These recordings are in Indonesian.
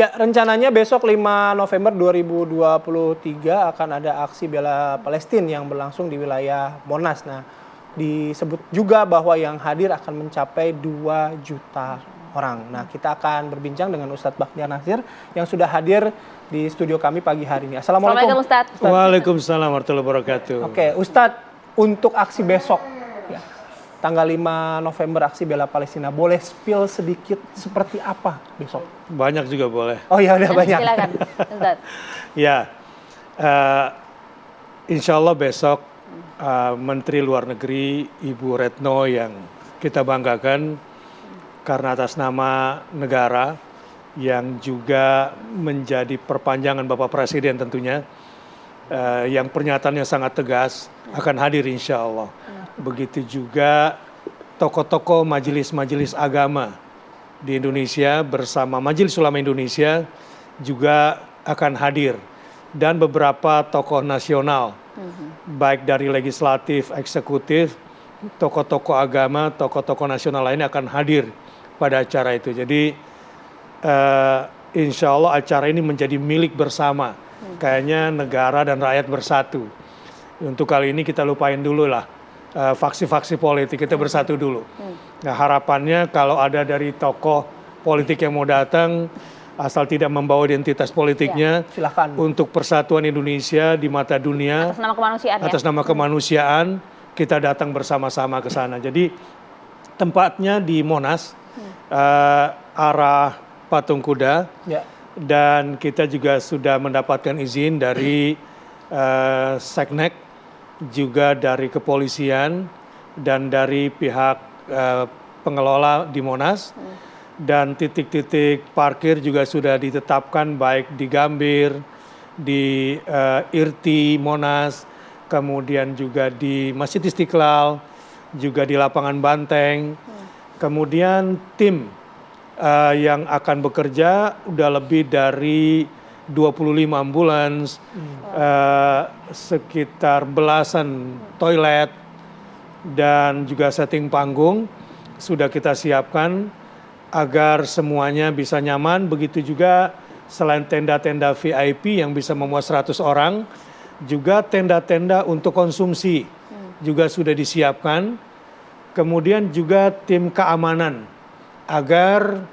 Ya, rencananya besok 5 November 2023 akan ada aksi bela Palestina yang berlangsung di wilayah Monas. Nah, disebut juga bahwa yang hadir akan mencapai 2 juta orang. Nah, kita akan berbincang dengan Ustadz Bakhtiar Nasir yang sudah hadir di studio kami pagi hari ini. Assalamualaikum Ustadz. Waalaikumsalam warahmatullahi wabarakatuh. Oke, Ustadz, untuk aksi besok, ya, tanggal 5 November aksi bela Palestina, boleh spill sedikit seperti apa besok? Banyak juga boleh. Oh ya, udah banyak. Silakan, Ustadz. Ya, insya Allah besok Menteri Luar Negeri Ibu Retno yang kita banggakan karena atas nama negara yang juga menjadi perpanjangan Bapak Presiden tentunya, yang pernyataannya sangat tegas akan hadir insya Allah. Begitu juga tokoh-tokoh majelis-majelis agama di Indonesia bersama Majelis Ulama Indonesia juga akan hadir. Dan beberapa tokoh nasional, baik dari legislatif, eksekutif, tokoh-tokoh agama, tokoh-tokoh nasional lainnya akan hadir pada acara itu. Jadi insya Allah acara ini menjadi milik bersama. Kayaknya negara dan rakyat bersatu. Untuk kali ini kita lupain dulu lah faksi-faksi politik, kita bersatu dulu. Nah, harapannya kalau ada dari tokoh politik yang mau datang, asal tidak membawa identitas politiknya, Silakan. untuk persatuan Indonesia di mata dunia, Atas nama kemanusiaan, atas nama kemanusiaan, kita datang bersama-sama ke sana. Jadi tempatnya di Monas, arah Patung Kuda, Ya. dan kita juga sudah mendapatkan izin dari Seknek, juga dari kepolisian, dan dari pihak pengelola di Monas. Dan titik-titik parkir juga sudah ditetapkan baik di Gambir, di Irti Monas, kemudian juga di Masjid Istiqlal, juga di Lapangan Banteng. Kemudian tim yang akan bekerja udah lebih dari 25 ambulans, sekitar belasan toilet, dan juga setting panggung sudah kita siapkan agar semuanya bisa nyaman. Begitu juga selain tenda-tenda VIP yang bisa memuat 100 orang, juga tenda-tenda untuk konsumsi juga sudah disiapkan. Kemudian juga tim keamanan agar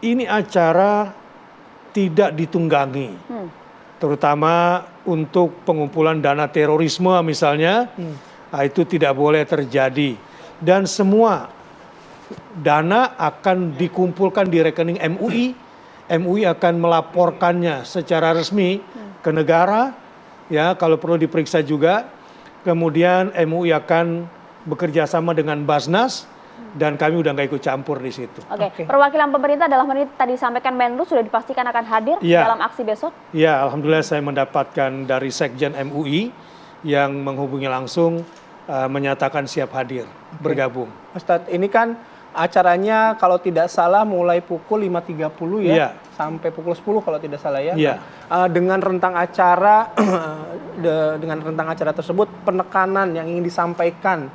ini acara tidak ditunggangi, terutama untuk pengumpulan dana terorisme misalnya, itu tidak boleh terjadi. Dan semua dana akan dikumpulkan di rekening MUI. MUI akan melaporkannya secara resmi ke negara, ya, kalau perlu diperiksa juga. Kemudian MUI akan bekerja sama dengan Basnas, dan kami udah nggak ikut campur di situ. Oke. Perwakilan pemerintah dalam hal ini tadi disampaikan Menlu sudah dipastikan akan hadir dalam aksi besok? Ya, alhamdulillah saya mendapatkan dari Sekjen MUI yang menghubungi langsung, menyatakan siap hadir, bergabung. Ustadz, ini kan acaranya kalau tidak salah mulai pukul 5.30 ya, sampai pukul 10 kalau tidak salah ya. Dengan rentang acara tersebut, penekanan yang ingin disampaikan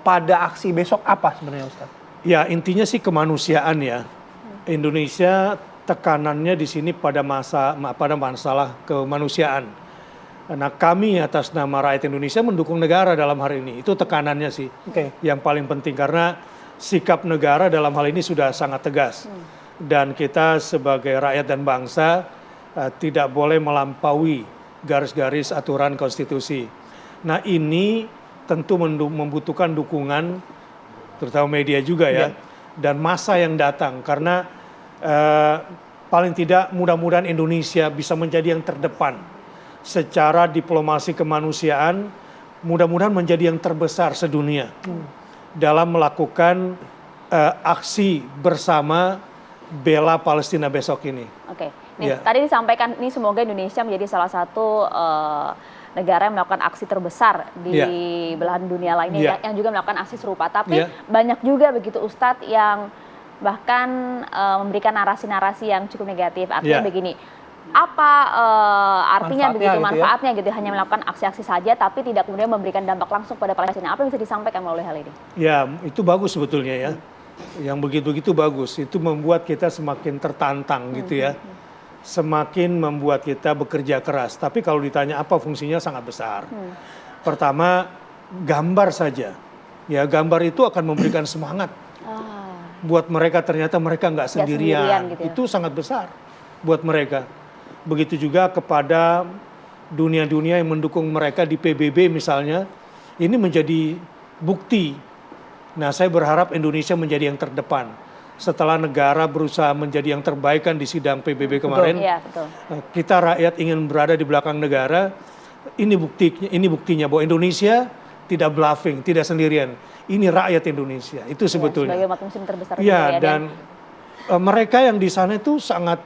pada aksi besok apa sebenarnya, Ustadz? Ya, intinya sih kemanusiaan ya. Indonesia tekanannya di sini pada masalah kemanusiaan. Nah, kami atas nama rakyat Indonesia mendukung negara dalam hal ini. Itu tekanannya sih. Yang paling penting, karena sikap negara dalam hal ini sudah sangat tegas. Dan kita sebagai rakyat dan bangsa tidak boleh melampaui garis-garis aturan konstitusi. Nah, ini tentu membutuhkan dukungan, terutama media juga ya, dan masa yang datang. Karena paling tidak mudah-mudahan Indonesia bisa menjadi yang terdepan secara diplomasi kemanusiaan, mudah-mudahan menjadi yang terbesar sedunia dalam melakukan aksi bersama bela Palestina besok ini. Tadi disampaikan ini semoga Indonesia menjadi salah satu negara yang melakukan aksi terbesar di belahan dunia lainnya yang juga melakukan aksi serupa. Tapi banyak juga begitu Ustadz yang bahkan memberikan narasi-narasi yang cukup negatif. Artinya begini, apa artinya begitu manfaatnya gitu, hanya melakukan aksi-aksi saja tapi tidak kemudian memberikan dampak langsung pada Palestina. Apa yang bisa disampaikan melalui hal ini? Ya, itu bagus sebetulnya ya. Yang begitu-begitu bagus. Itu membuat kita semakin tertantang gitu ya. semakin membuat kita bekerja keras. Tapi kalau ditanya apa fungsinya, sangat besar. Pertama, gambar saja. Ya, gambar itu akan memberikan semangat buat mereka, ternyata mereka nggak sendirian. Gitu ya. Itu sangat besar buat mereka. Begitu juga kepada dunia-dunia yang mendukung mereka di PBB misalnya, ini menjadi bukti. Nah, saya berharap Indonesia menjadi yang terdepan. Setelah negara berusaha menjadi yang terbaik kan di sidang PBB kemarin, betul. Kita rakyat ingin berada di belakang negara. Ini buktinya bahwa Indonesia tidak bluffing, tidak sendirian. Ini rakyat Indonesia, itu sebetulnya. Sebagai umat muslim terbesar. Ya, dan mereka yang di sana itu sangat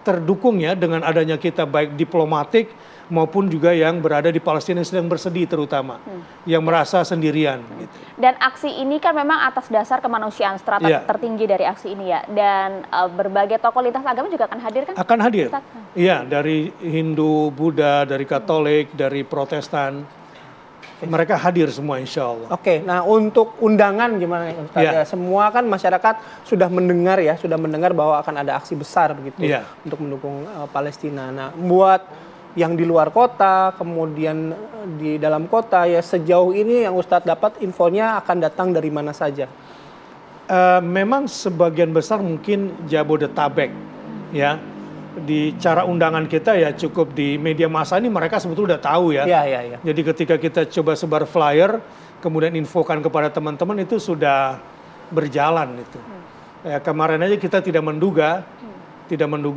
terdukung ya dengan adanya kita, baik diplomatik maupun juga yang berada di Palestina yang sedang bersedih terutama, yang merasa sendirian. Gitu. Dan aksi ini kan memang atas dasar kemanusiaan, strata tertinggi dari aksi ini ya. Dan berbagai tokoh lintas agama juga akan hadir kan? Akan hadir. Iya, dari Hindu, Buddha, dari Katolik, dari Protestan. Mereka hadir semua insya Allah. Oke, nah untuk undangan gimana nih Ustaz? Ya, semua kan masyarakat sudah mendengar bahwa akan ada aksi besar begitu untuk mendukung Palestina. Nah, buat yang di luar kota, kemudian di dalam kota, ya sejauh ini yang Ustadz dapat infonya akan datang dari mana saja? Memang sebagian besar mungkin Jabodetabek, ya. Di cara undangan kita ya cukup di media massa ini mereka sebetulnya udah tahu ya. Iya. Jadi ketika kita coba sebar flyer, kemudian infokan kepada teman-teman itu sudah berjalan itu. Ya, kemarin aja kita tidak menduga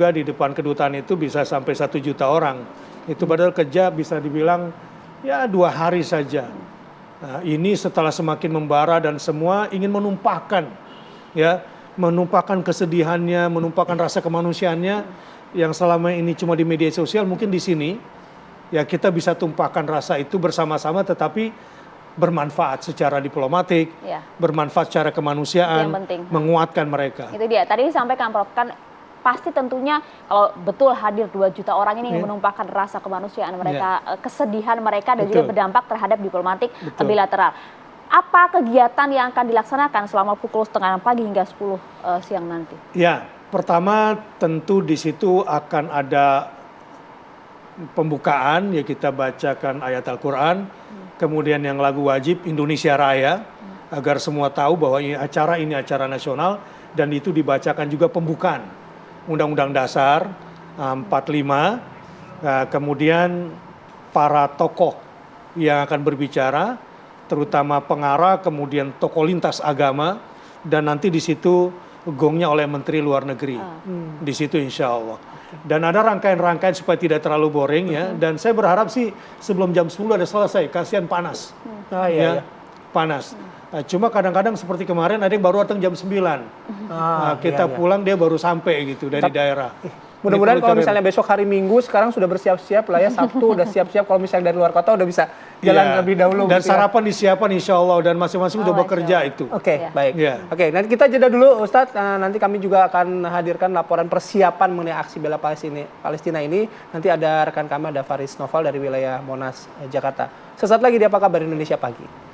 di depan kedutaan itu bisa sampai 1 juta orang. Itu padahal kerja bisa dibilang ya 2 hari saja. Nah, ini setelah semakin membara dan semua ingin menumpahkan kesedihannya, menumpahkan rasa kemanusiaannya yang selama ini cuma di media sosial, mungkin di sini ya kita bisa tumpahkan rasa itu bersama-sama, tetapi bermanfaat secara diplomatik, bermanfaat secara kemanusiaan, menguatkan mereka. Itu dia. Tadi disampaikan Prof, kan pasti tentunya kalau betul hadir 2 juta orang ini yang menumpahkan rasa kemanusiaan mereka, kesedihan mereka dan juga berdampak terhadap diplomatik bilateral. Apa kegiatan yang akan dilaksanakan selama pukul 5:30 pagi hingga 10 siang nanti? Ya, pertama tentu di situ akan ada pembukaan, ya kita bacakan ayat Al-Quran, kemudian yang lagu wajib Indonesia Raya, agar semua tahu bahwa ini acara nasional, dan itu dibacakan juga pembukaan Undang-Undang Dasar 45, kemudian para tokoh yang akan berbicara, terutama pengarah, kemudian tokoh lintas agama, dan nanti di situ gongnya oleh Menteri Luar Negeri, di situ insya Allah. Dan ada rangkaian-rangkaian supaya tidak terlalu boring ya. Dan saya berharap sih sebelum jam 10 ada selesai, kasihan panas. Panas. Nah, cuma kadang-kadang seperti kemarin ada yang baru datang jam 9. Kita pulang dia baru sampai gitu dari daerah. Mudah-mudahan kalau misalnya besok hari Minggu sekarang sudah bersiap-siap lah ya, Sabtu udah siap-siap, kalau misalnya dari luar kota udah bisa jalan lebih dahulu. Dan sarapan disiapkan insya Allah, dan masing-masing udah bekerja itu. Oke, baik. Oke, nanti kita jeda dulu Ustadz, nanti kami juga akan hadirkan laporan persiapan mengenai aksi bela Palestina ini. Nanti ada rekan kami, ada Faris Noval dari wilayah Monas, Jakarta. Sesaat lagi di Apa Kabar Indonesia Pagi.